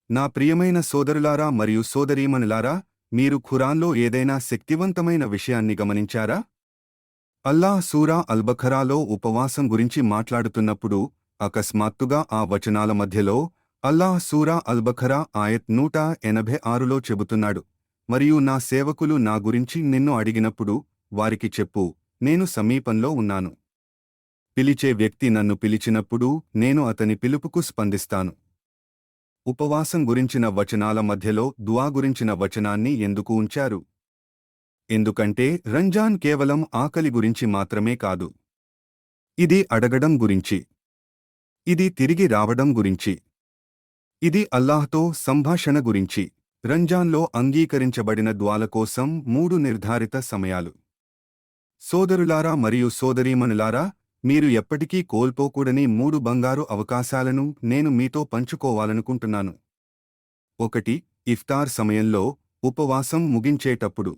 నా ప్రియమైన సోదరులారా మరియు సోదరీమణులారా, మీరు ఖురాన్లో ఏదైనా శక్తివంతమైన విషయాన్ని గమనించారా? అల్లాహ్ సూరా అల్బఖరాలో ఉపవాసం గురించి మాట్లాడుతున్నప్పుడు అకస్మాత్తుగా ఆ వచనాల మధ్యలో అల్లాహ్ సూరా అల్బఖరా ఆయత్ 186లో చెబుతున్నాడు, మరియు నా సేవకులు నా గురించి నిన్ను అడిగినప్పుడు వారికి చెప్పు, నేను సమీపంలో ఉన్నాను. పిలిచే వ్యక్తి నన్ను పిలిచినప్పుడు నేను అతని పిలుపుకు స్పందిస్తాను. ఉపవాసం గురించిన వచనాల మధ్యలో దుఆ గురించిన వచనాన్ని ఎందుకు ఉంచారు? ఎందుకంటే రంజాన్ కేవలం ఆకలి గురించి మాత్రమే కాదు. ఇది అడగడం గురించి. ఇది తిరిగి రావడం గురించి. ఇది అల్లాహ్తో సంభాషణ గురించి. రంజాన్లో అంగీకరించబడిన దుఆల కోసం 3 నిర్ధారిత సమయాలు. సోదరులారా మరియు సోదరీమణులారా, మీరు ఎప్పటికీ కోల్పోకూడని 3 బంగారు అవకాశాలను నేను మీతో పంచుకోవాలనుకుంటున్నాను. 1. ఇఫ్తార్ సమయంలో, ఉపవాసం ముగించేటప్పుడు.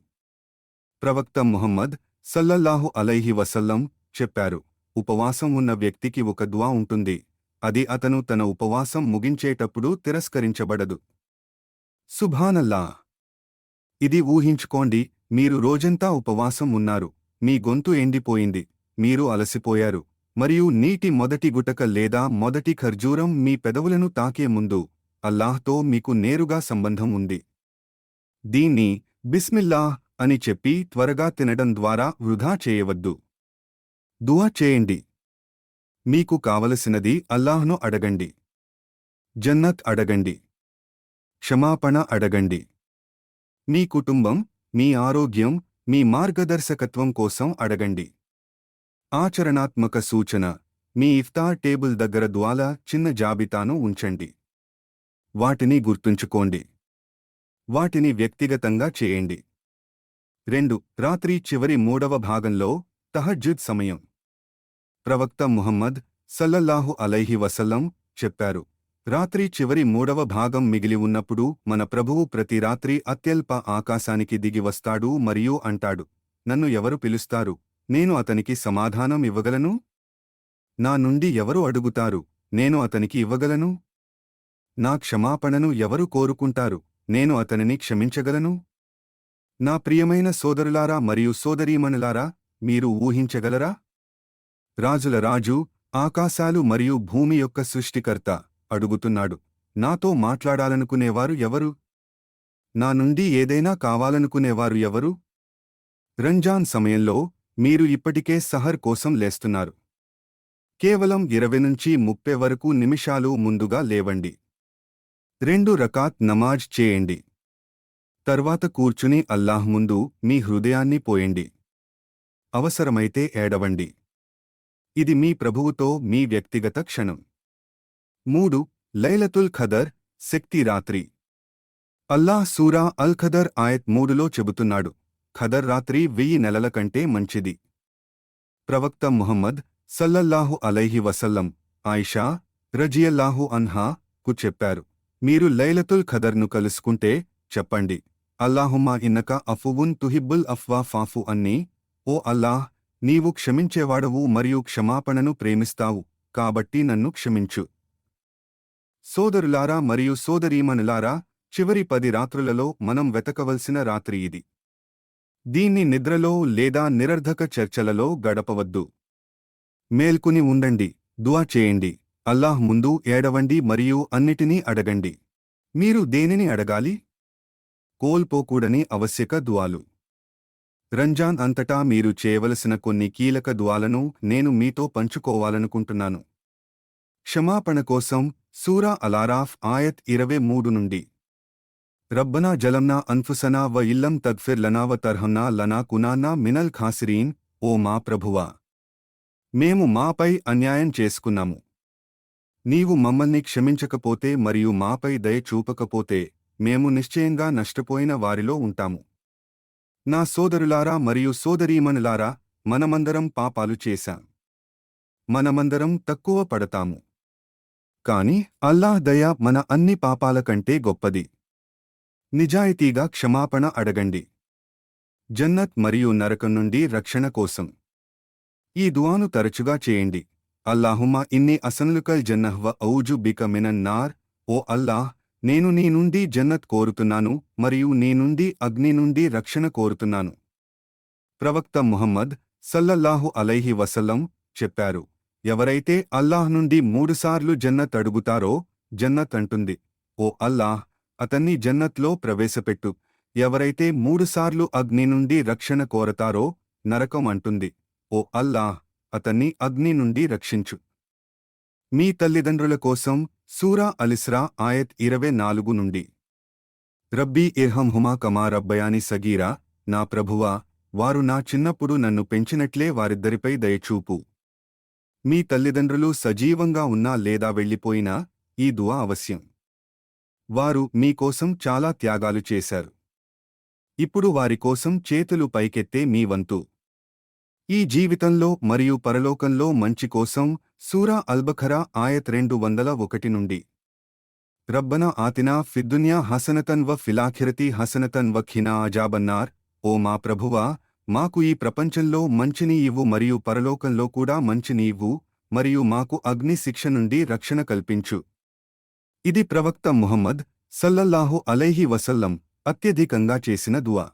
ప్రవక్త ముహమ్మద్ సల్లల్లాహు అలైహి వసల్లం చెప్పారు, ఉపవాసం ఉన్న వ్యక్తికి ఒక దుఆ ఉంటుంది, అది అతను తన ఉపవాసం ముగించేటప్పుడు తిరస్కరించబడదు. సుబ్హానల్లాహ్. ఇది ఊహించుకోండి, మీరు రోజంతా ఉపవాసం ఉన్నారు, మీ గొంతు ఎండిపోయింది, మీరు అలసిపోయారు, మరియు నీటి మొదటి గుటక లేదా మొదటి ఖర్జూరం మీ పెదవులను తాకే ముందు అల్లాహ్తో మీకు నేరుగా సంబంధం ఉంది. దీన్ని బిస్మిల్లాహ్ అని చెప్పి త్వరగా తినడం ద్వారా వృధా చేయవద్దు. దుఆ చేయండి. మీకు కావలసినది అల్లాహ్ను అడగండి. జన్నత్ అడగండి. క్షమాపణ అడగండి. మీ కుటుంబం, మీ ఆరోగ్యం, మీ మార్గదర్శకత్వం కోసం అడగండి. ఆచరణాత్మక సూచన: మీ ఇఫ్తార్ టేబుల్ దగ్గర దుఆల చిన్న జాబితాను ఉంచండి. వాటిని గుర్తుంచుకోండి. వాటిని వ్యక్తిగతంగా చేయండి. 2. రాత్రి చివరి 3వ భాగంలో, తహజ్జుద్ సమయం. ప్రవక్త ముహమ్మద్ సల్లల్లాహు అలైహి వసల్లం చెప్పారు, రాత్రి చివరి 3వ భాగం మిగిలి ఉన్నప్పుడు మన ప్రభువు ప్రతి రాత్రి అత్యల్ప ఆకాశానికి దిగి వస్తాడు మరియు అంటాడు, నన్ను ఎవరు పిలుస్తారు, నేను అతనికి సమాధానం ఇవ్వగలను? నా నుండి ఎవరు అడుగుతారు, నేను అతనికి ఇవ్వగలను? నా క్షమాపణను ఎవరు కోరుకుంటారు, నేను అతనిని క్షమించగలను? నా ప్రియమైన సోదరులారా మరియు సోదరీమణులారా, మీరు ఊహించగలరా? రాజుల రాజు, ఆకాశాలు మరియు భూమి యొక్క సృష్టికర్త అడుగుతున్నాడు, నాతో మాట్లాడాలనుకునేవారు ఎవరు? నా నుండి ఏదైనా కావాలనుకునేవారు ఎవరు? రంజాన్ సమయంలో, మీరు ఇప్పటికే సహర్ కోసం లేస్తున్నారు. కేవలం 20 నుంచి 30 వరకు నిమిషాలు ముందుగా లేవండి. 2 రకాత్ నమాజ్ చేయండి. తర్వాత కూర్చుని అల్లాహ్ ముందు మీ హృదయాన్ని పోయండి. అవసరమైతే ఏడవండి. ఇది మీ ప్రభువుతో మీ వ్యక్తిగత క్షణం. 3. లైలతుల్ ఖదర్, శక్తి రాత్రి. అల్లాహ్ సూరా అల్ ఖదర్ ఆయత్ 3లో చెబుతున్నాడు, ఖదర్ రాత్రి 1000 నెలల కంటే మంచిది. ప్రవక్త ముహమ్మద్ సల్లల్లాహు అలైహి వసల్లం ఆయిషా రజియల్లాహు అన్హా కు చెప్పారు, మీరు లైలతుల్ ఖదర్ను కలుసుకుంటే చెప్పండి, అల్లాహుమ్మా ఇన్నక అఫువున్ తుహిబ్బుల్ అఫ్వా ఫాఫు అన్నీ, ఓ అల్లాహ్, నీవు క్షమించేవాడవు మరియు క్షమాపణను ప్రేమిస్తావు, కాబట్టి నన్ను క్షమించు. సోదరులారా మరియు సోదరీమణులారా, చివరి 10 రాత్రులలో మనం వెతకవలసిన రాత్రి ఇది. దీన్ని నిద్రలో లేదా నిరర్ధక చర్చలలో గడపవద్దు. మేల్కుని ఉండండి, దుఆ చేయండి, అల్లాహ్ ముందు ఏడవండి మరియు అన్నిటినీ అడగండి. మీరు దేనిని అడగాలి? కోల్పోకూడని ఆవశ్యక దుఆలు. రంజాన్ అంతటా మీరు చేయవలసిన కొన్ని కీలక దుఆలను నేను మీతో పంచుకోవాలనుకుంటున్నాను. క్షమాపణ కోసం సూరా అల్-అరాఫ్ ఆయత్ 23 నుండి. రబ్బనా జలమ్నా అన్ఫుసనా వ ఇల్లం తగ్ఫిర్ లనా వ తర్హమ్నా లనా కునాన్నా మినల్ ఖాసిరీన్, ఓ మా ప్రభువా, మేము మాపై అన్యాయం చేసుకున్నాము. నీవు మమ్మల్ని క్షమించకపోతే మరియు మాపై దయ చూపకపోతే మేము నిశ్చయంగా నష్టపోయిన వారిలో ఉంటాము. నా సోదరులారా మరియు సోదరీమణులారా, మనమందరం పాపాలు చేశాం. మనమందరం తక్కువ పడతాము. కాని అల్లాహ్ దయ మన అన్ని పాపాల కంటే గొప్పది. నిజాయితీగా క్షమాపణ అడగండి. జన్నత్ మరియు నరకం నుండి రక్షణ కోసం ఈ దుఆను తరచుగా చేయండి. అల్లాహుమ్మా ఇన్ని అసన్లుకల్ జన్నహ్ వ ఔజు బిక మినన్ నార్, ఓ అల్లాహ్, నేను నీ నుండి జన్నత్ కోరుతున్నాను మరియు నీ నుండి అగ్ని నుండి రక్షణ కోరుతున్నాను. ప్రవక్త ముహమ్మద్ సల్లల్లాహు అలైహి వసల్లం చెప్పారు, ఎవరైతే అల్లాహ్ నుండి 3 సార్లు జన్నత్ అడుగుతారో జన్నత్ అంటుంది, ఓ అల్లాహ్, అతన్ని జన్నత్లో ప్రవేశపెట్టు. ఎవరైతే 3 సార్లు అగ్ని నుండి రక్షణ కోరతారో నరకం అంటుంది, ఓ అల్లాహ్, అతన్ని అగ్ని నుండి రక్షించు. మీ తల్లిదండ్రుల కోసం సూరా అలిస్రా ఆయత్ 24 నుండి. రబ్బీ ఇర్హంహుమా కమా రబ్బయాని సగీరా, నా ప్రభువా, వారు నా చిన్నప్పుడు నన్ను పెంచినట్లే వారిద్దరిపై దయచూపు. మీ తల్లిదండ్రులు సజీవంగా ఉన్నా లేదా వెళ్ళిపోయినా ఈ దుఆ అవశ్యం. వారు మీకోసం చాలా త్యాగాలు చేశారు. ఇప్పుడు వారి కోసం చేతులు పైకెత్తే మీ వంతు. ఈ జీవితంలో మరియు పరలోకంలో మంచి కోసం సూరా అల్బఖరా ఆయత్ 201 నుండి. రబ్బనా ఆతినా ఫిద్దున్యా హసనతన్ వ ఫిలాఖిరతి హసనతన్ వ ఖినా అజాబన్నార్, ఓ మా ప్రభువా, మాకు ఈ ప్రపంచంలో మంచిని ఇవ్వు మరియు పరలోకంలో కూడా మంచిని ఇవ్వు మరియు మాకు అగ్ని శిక్ష నుండి రక్షణ కల్పించు. ఇది ప్రవక్త ముహమ్మద్ సల్లల్లాహు అలైహి వసల్లం అత్యధికంగా చేసిన దుఆ.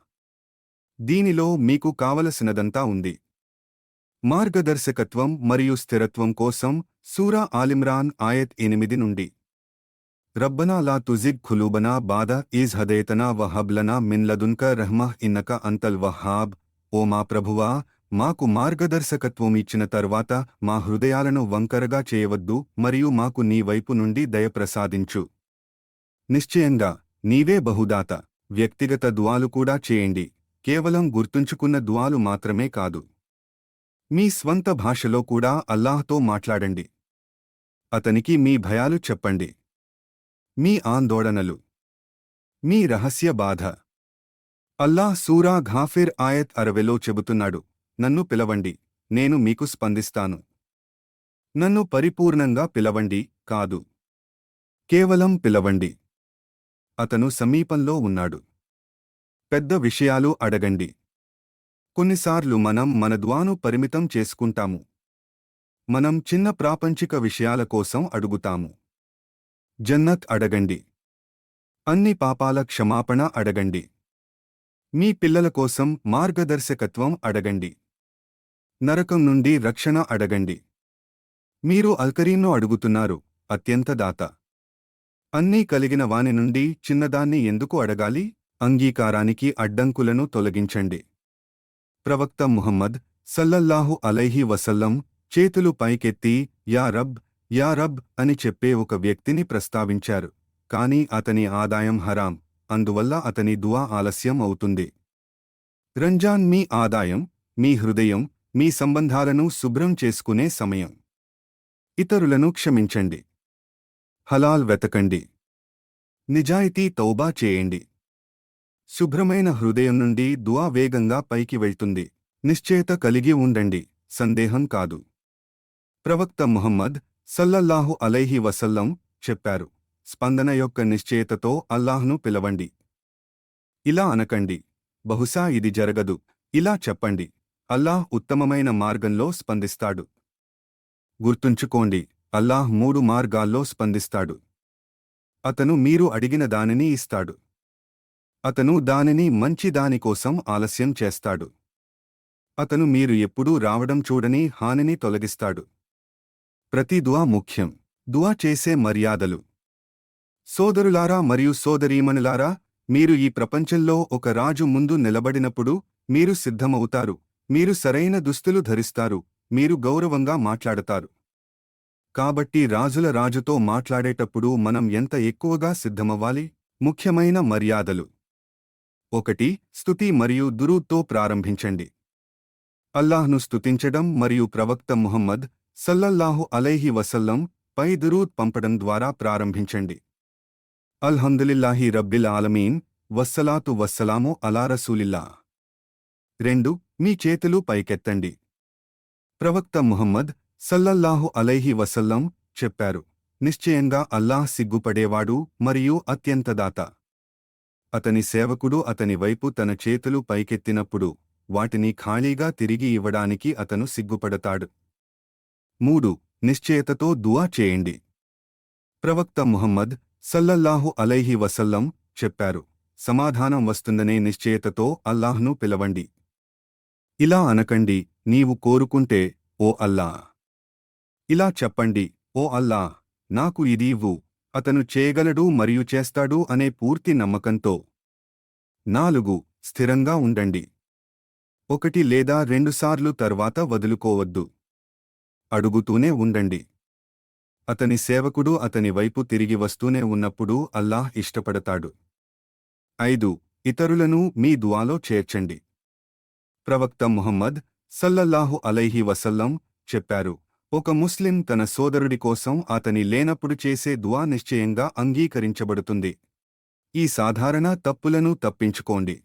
దీనిలో మీకు కావలసినదంతా ఉంది. మార్గదర్శకత్వం మరియు స్థిరత్వం కోసం సూరా ఆలిమ్రాన్ ఆయత్ 8 నుండి. రబ్బనా లా తుజిగ్ ఖులూబనా బాద ఈజ్ హదైతనా వ హబ్లనా మిన్ లదున్క రహ్మహ్ ఇన్నక అంతల్ వహాబ్, ఓ మా ప్రభువా, మాకు మార్గదర్శకత్వం ఇచ్చిన తర్వాత మా హృదయాలను వంకరగా చేయవద్దు మరియు మాకు నీ వైపు నుండి దయ ప్రసాదించు. నిశ్చయంగా నీవే బహుదాత. వ్యక్తిగత దుఆలు కూడా చేయండి, కేవలం గుర్తుంచుకున్న దుఆలు మాత్రమే కాదు. మీ స్వంత భాషలో కూడా అల్లాహ్తో మాట్లాడండి. అతనికి మీ భయాలు చెప్పండి, మీ ఆందోళనలు, మీ రహస్య బాధ. అల్లాహ్ సూరా ఘాఫిర్ ఆయత్ 60లో చెబుతున్నాడు, నన్ను పిలవండి, నేను మీకు స్పందిస్తాను. నన్ను పరిపూర్ణంగా పిలవండి, కాదు, కేవలం పిలవండి. అతను సమీపంలో ఉన్నాడు. పెద్ద విషయాలు అడగండి. కొన్నిసార్లు మనం మన దుఆను పరిమితం చేసుకుంటాము. మనం చిన్న ప్రాపంచిక విషయాల కోసం అడుగుతాము. జన్నత్ అడగండి. అన్ని పాపాల క్షమాపణ అడగండి. మీ పిల్లల కోసం మార్గదర్శకత్వం అడగండి. నరకం నుండి రక్షణ అడగండి. మీరు అల్కరీంను అడుగుతున్నారు, అత్యంత దాత. అన్నీ కలిగిన వాని నుండి చిన్నదాన్ని ఎందుకు అడగాలి? అంగీకారానికి అడ్డంకులను తొలగించండి. ప్రవక్త ముహమ్మద్ సల్లల్లాహు అలైహి వసల్లం చేతులు పైకెత్తి యా రబ్, యా రబ్ అని చెప్పే ఒక వ్యక్తిని ప్రస్తావించారు, కాని అతని ఆదాయం హరాం, అందువల్ల అతని దుఆ ఆలస్యం అవుతుంది. రంజాన్ మీ ఆదాయం, మీ హృదయం, మీ సంబంధాలను శుభ్రం చేసుకునే సమయం. ఇతరులను క్షమించండి. హలాల్ వెతకండి. నిజాయితీ తౌబా చేయండి. శుభ్రమైన హృదయం నుండి దుఆ వేగంగా పైకి వెళ్తుంది. నిశ్చయత కలిగి ఉండండి, సందేహం కాదు. ప్రవక్త ముహమ్మద్ సల్లల్లాహు అలైహి వసల్లం చెప్పారు, స్పందన యొక్క నిశ్చయతతో అల్లాహ్ను పిలవండి. ఇలా అనకండి, బహుశా ఇది జరగదు. ఇలా చెప్పండి, అల్లాహ్ ఉత్తమమైన మార్గంలో స్పందిస్తాడు. గుర్తుంచుకోండి, అల్లాహ్ 3 మార్గాల్లో స్పందిస్తాడు. అతను మీరు అడిగిన దానిని ఇస్తాడు. అతను దానిని మంచి దానికోసం ఆలస్యం చేస్తాడు. అతను మీరు ఎప్పుడూ రావడం చూడని హానిని తొలగిస్తాడు. ప్రతి దుఆ ముఖ్యం. దుఆ చేసే మర్యాదలు. సోదరులారా మరియు సోదరీమణులారా, మీరు ఈ ప్రపంచంలో ఒక రాజు ముందు నిలబడినప్పుడు మీరు సిద్ధమవుతారు, మీరు సరైన దుస్తులు ధరిస్తారు, మీరు గౌరవంగా మాట్లాడతారు. కాబట్టి రాజుల రాజుతో మాట్లాడేటప్పుడు మనం ఎంత ఎక్కువగా సిద్ధమవ్వాలి? ముఖ్యమైన మర్యాదలు. 1. స్తుతి మరియు దురూద్తో ప్రారంభించండి. అల్లాహ్ను స్తుతించడం మరియు ప్రవక్త ముహమ్మద్ సల్లల్లాహు అలైహి వసల్లం పై దురూద్ పంపడం ద్వారా ప్రారంభించండి. అల్హమ్దులిల్లాహి రబ్బిల్ ఆలమీన్, వస్సలాతు వస్సలాము అలా రసూలిల్లాహ్. 2. మీ చేతులు పైకెత్తండి. ప్రవక్త ముహమ్మద్ సల్లల్లాహు అలైహి వసల్లం చెప్పారు, నిశ్చయంగా అల్లాహ్ సిగ్గుపడేవాడు మరియు అత్యంత దాత. అతని సేవకుడు అతని వైపు తన చేతులు పైకెత్తినప్పుడు వాటిని ఖాళీగా తిరిగి ఇవ్వడానికి అతను సిగ్గుపడతాడు. 3. నిశ్చయతతో దుఆ చేయండి. ప్రవక్త ముహమ్మద్ సల్లల్లాహు అలైహి వసల్లం చెప్పారు, సమాధానం వస్తుందనే నిశ్చయతతో అల్లాహ్ను పిలవండి. ఇలా అనకండి, నీవు కోరుకుంటే, ఓ అల్లా. ఇలా చెప్పండి, ఓ అల్లా, నాకు ఇది ఇవ్వు. అతను చేయగలడు మరియు చేస్తాడు అనే పూర్తి నమ్మకంతో. 4. స్థిరంగా ఉండండి. 1 లేదా 2 సార్లు తర్వాత వదులుకోవద్దు. అడుగుతూనే ఉండండి. అతని సేవకుడు అతని వైపు తిరిగి వస్తూనే ఉన్నప్పుడు అల్లాహ్ ఇష్టపడతాడు. 5. ఇతరులను మీ దుఆలో చేర్చండి. ప్రవక్త ముహమ్మద్ సల్లల్లాహు అలైహి వసల్లం చెప్పారు, ఒక ముస్లిం తన సోదరుడి కోసం అతని లేనప్పుడు చేసే దుఆ నిశ్చయంగా అంగీకరించబడుతుంది. ఈ సాధారణ తప్పులను తప్పించుకోండి.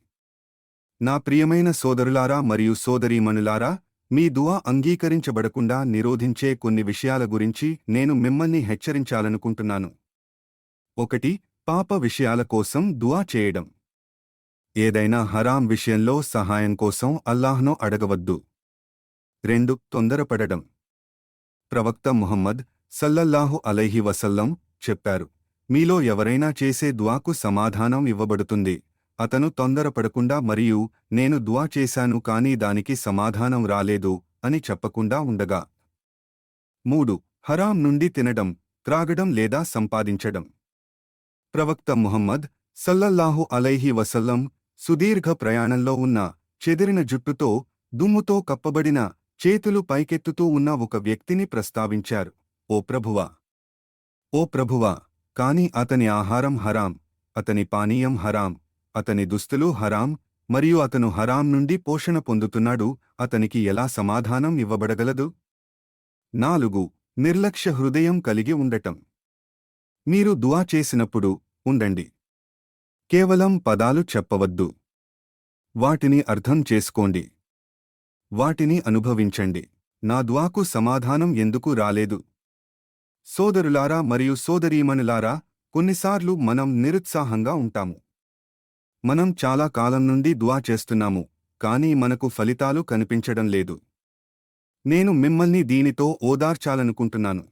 నా ప్రియమైన సోదరులారా మరియు సోదరీమణులారా, మీ దుఆ అంగీకరించబడకుండా నిరోధించే కొన్ని విషయాల గురించి నేను మిమ్మల్ని హెచ్చరించాలనుకుంటున్నాను. 1. పాప విషయాల కోసం దుఆ చేయడం. ఏదైనా హరాం విషయంలో సహాయం కోసం అల్లాహ్ను అడగవద్దు. 2. తొందరపడడం. ప్రవక్త ముహమ్మద్ సల్లల్లాహు అలైహి వసల్లం చెప్పారు, మీలో ఎవరైనా చేసే దుఆకు సమాధానం ఇవ్వబడుతుంది, అతను తొందరపడకుండా మరియు నేను దుఆ చేశాను కానీ దానికి సమాధానం రాలేదు అని చెప్పకుండా ఉండగా. 3. హరాం నుండి తినడం, త్రాగడం లేదా సంపాదించడం. ప్రవక్త ముహమ్మద్ సల్లల్లాహు అలైహి వసల్లం సుదీర్ఘ ప్రయాణంలో ఉన్న, చెదిరిన జుట్టుతో, దుమ్ముతో కప్పబడిన, చేతులు పైకెత్తుతూ ఉన్న ఒక వ్యక్తిని ప్రస్తావించారు. ఓ ప్రభువా! ఓ ప్రభువా! కాని అతని ఆహారం హరాం, అతని పానీయం హరాం, అతని దుస్తులు హరాం, మరియు అతను హరాం నుండి పోషణ పొందుతున్నాడు, అతనికి ఎలా సమాధానం ఇవ్వబడగలదు? 4. నిర్లక్ష్య హృదయం కలిగి ఉండటం. మీరు దుఆ చేసినప్పుడు ఉండండి. కేవలం పదాలు చెప్పవద్దు. వాటిని అర్థం చేసుకోండి. వాటిని అనుభవించండి. నా దుఆకు సమాధానం ఎందుకు రాలేదు? సోదరులారా మరియు సోదరీమణులారా, కొన్నిసార్లు మనం నిరుత్సాహంగా ఉంటాము. మనం చాలా కాలం నుండి దుఆ చేస్తున్నాము, కానీ మనకు ఫలితాలు కనిపించడం లేదు. నేను మిమ్మల్ని దీనితో ఓదార్చాలనుకుంటున్నాను.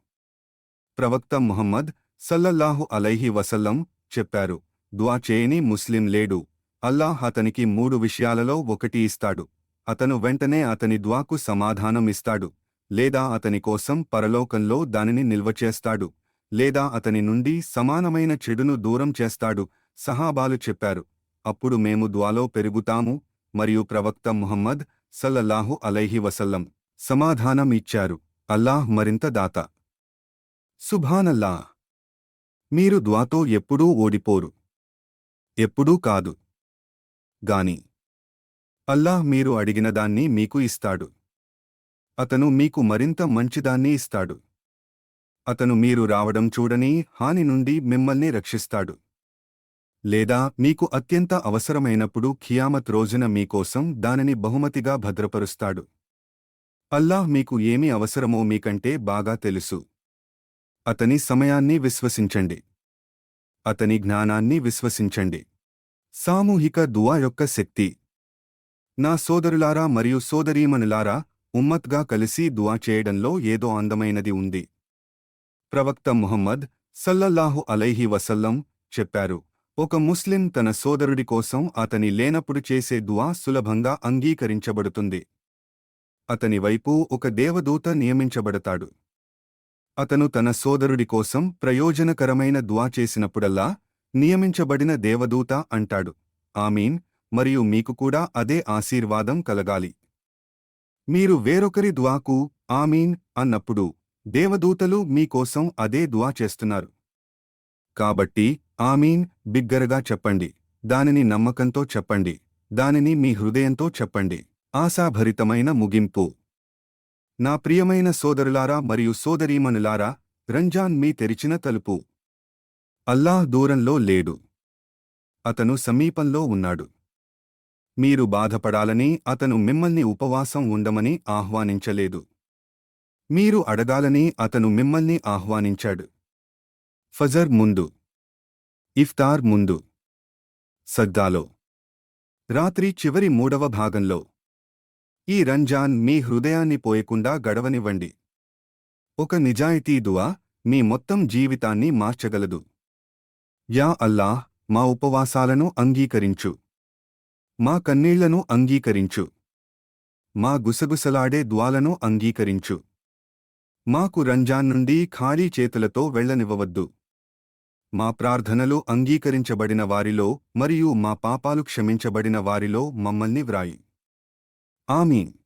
ప్రవక్త ముహమ్మద్ సల్లల్లాహు అలైహి వసల్లం చెప్పారు, దుఆ చేయని ముస్లిం లేడు, అల్లాహ్ అతనికి 3 విషయాలలో ఒకటి ఇస్తాడు. అతను వెంటనే అతని దుఆకు సమాధానం ఇస్తాడు, లేదా అతని కోసం పరలోకంలో దానిని నిల్వచేస్తాడు, లేదా అతని నుండి సమానమైన చెడును దూరం చేస్తాడు. సహాబాలు చెప్పారు, అప్పుడు మేము దుఆలో పెరుగుతాము, మరియు ప్రవక్త ముహమ్మద్ సల్లల్లాహు అలైహి వసల్లం సమాధానం ఇచ్చారు, అల్లాహ్ మరింత దాత. సుబ్హానల్లాహ్! మీరు దుఆతో ఎప్పుడూ ఓడిపోరు. ఎప్పుడూ కాదు. గాని అల్లాహ్ మీరు అడిగినదాన్ని మీకు ఇస్తాడు. అతను మీకు మరింత మంచిదాన్ని ఇస్తాడు. అతను మీరు రావడం చూడని హాని నుండి మిమ్మల్ని రక్షిస్తాడు. లేదా మీకు అత్యంత అవసరమైనప్పుడు ఖియామత్ రోజున మీకోసం దానిని బహుమతిగా భద్రపరుస్తాడు. అల్లాహ్ మీకు ఏమి అవసరమో మీకంటే బాగా తెలుసు. అతని సమయాన్ని విశ్వసించండి. అతని జ్ఞానాన్ని విశ్వసించండి. సామూహిక దుఆ యొక్క శక్తి. నా సోదరులారా మరియు సోదరీమణులారా, ఉమ్మత్గా కలిసి దుఆ చేయడంలో ఏదో అందమైనది ఉంది. ప్రవక్త ముహమ్మద్ సల్లల్లాహు అలైహి వసల్లం చెప్పారు, ఒక ముస్లిం తన సోదరుడి కోసం అతని లేనప్పుడు చేసే దుఆ సులభంగా అంగీకరించబడుతుంది. అతని వైపు ఒక దేవదూత నియమించబడతాడు. అతను తన సోదరుడి కోసం ప్రయోజనకరమైన దుఆ చేసినప్పుడల్లా నియమించబడిన దేవదూత అంటాడు, ఆమీన్, మరియు మీకు కూడా అదే ఆశీర్వాదం కలగాలి. మీరు వేరొకరి దుఆకు ఆమీన్ అన్నప్పుడు దేవదూతలు మీకోసం అదే దుఆ చేస్తున్నారు. కాబట్టి ఆమీన్ బిగ్గరగా చెప్పండి, దానిని నమ్మకంతో చెప్పండి, దానిని మీ హృదయంతో చెప్పండి. ఆశాభరితమైన ముగింపు. నా ప్రియమైన సోదరులారా మరియు సోదరీమణులారా, రంజాన్ మీ తెరిచిన తలుపు. అల్లాహ్ దూరంలో లేడు. అతను సమీపంలో ఉన్నాడు. మీరు బాధపడాలని అతను మిమ్మల్ని ఉపవాసం ఉండమని ఆహ్వానించలేదు. మీరు అడగాలని అతను మిమ్మల్ని ఆహ్వానించాడు. ఫజర్ ముందు, ఇఫ్తార్ ముందు, సజ్దాలో, రాత్రి చివరి 3వ భాగంలో. ఈ రంజాన్ మీ హృదయాన్ని పోయకుండా గడవనివ్వండి. ఒక నిజాయితీ దుఆ మీ మొత్తం జీవితాన్ని మార్చగలదు. యా అల్లాహ్, మా ఉపవాసాలను అంగీకరించు. మా కన్నీళ్లను అంగీకరించు. మా గుసగుసలాడే దుఆలను అంగీకరించు. మాకు రంజాన్ నుండి ఖాళీ చేతులతో వెళ్ళనివ్వవద్దు. మా ప్రార్థనలు అంగీకరించబడిన వారిలో మరియు మా పాపాలు క్షమించబడిన వారిలో మమ్మల్ని వ్రాయి. ఆమీన్.